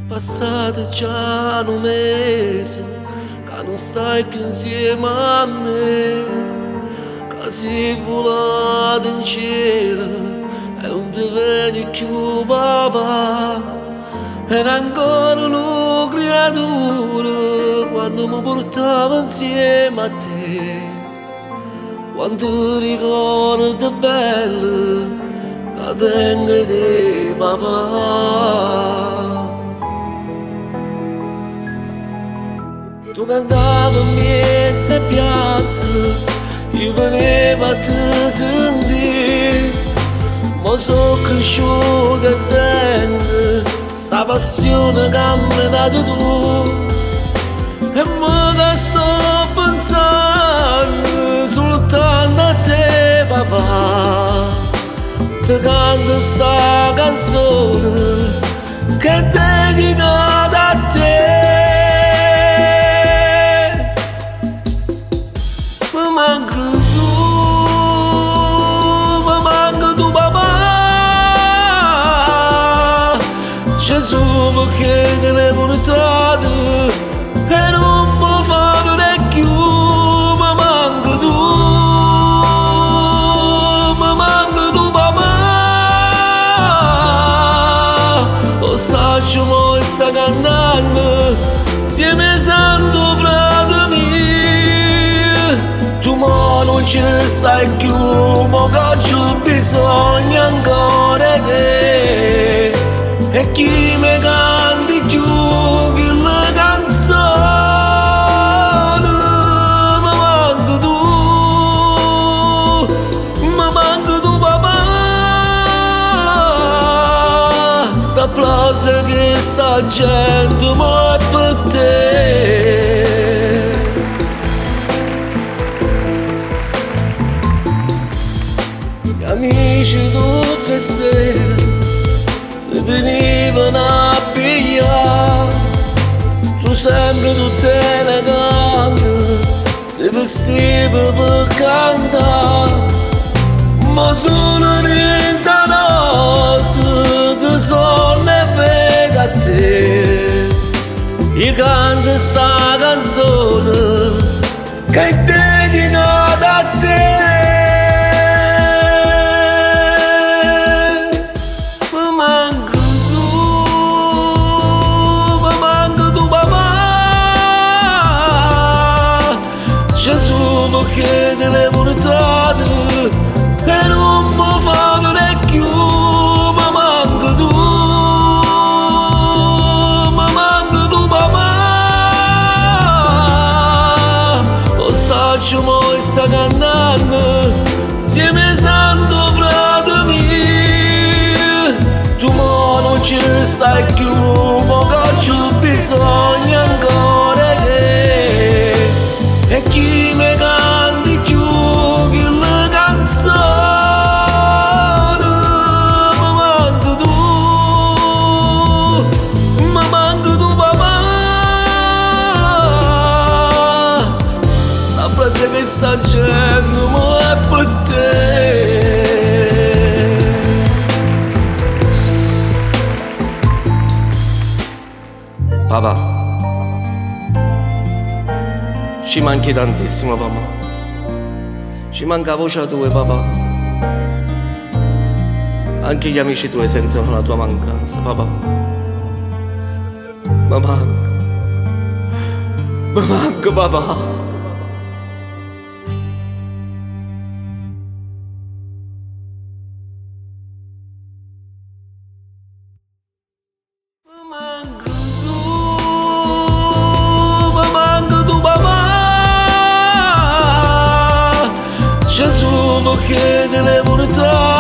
passato già un mese che non stai più insieme a me, che sei volato in cielo e non ti vedi più papà. Era ancora una creatura quando mi portavo insieme a te. Quanto ricordo bello che tengo di papà. Tu cantavi in mezzo a piazza, io venivo a te sentire, ma sono cresciuto e tengo sta passione che mi hai dato tu. E mo che sto pensando soltanto a te papà, ti canto sta canzone che è dedicata a te. Mi manca tu papà, Gesù perché te l'hai portato e non mi fa vedere più. Mi manca tu papà, lo saggio mo sta cantando insieme santo frate mio. Tu mo non ci stai più, mo che c'ho bisogno ancora di te. E chi mi canti più quella canzone? Mi manca tu papà, s'applauso che sta gente mo è per te. Gli amici tutte sere venivano a pigliare, tu sempre tutte elegante, ti vestivi per cantare, ma sono rinta notte, ti sono e vedo a te. Io canto sta canzone che è dedicata a te. Gesù perché te l'hai portato e non mi fa vedere più. Mi manca tu papà, lo saggio mo sta cantando insieme santo frate mio. Tu mo non ci stai più, mo che c'ho bisogno ancora di te. E chi mi canti più quella canzone? Mi manca tu papà, sta frase che sta dicendo mo è per te. Papà, ci manchi tantissimo papà, ci manca la voce tua papà, anche gli amici tuoi sentono la tua mancanza papà. Mi manca papà. Gesù perché te l'hai portato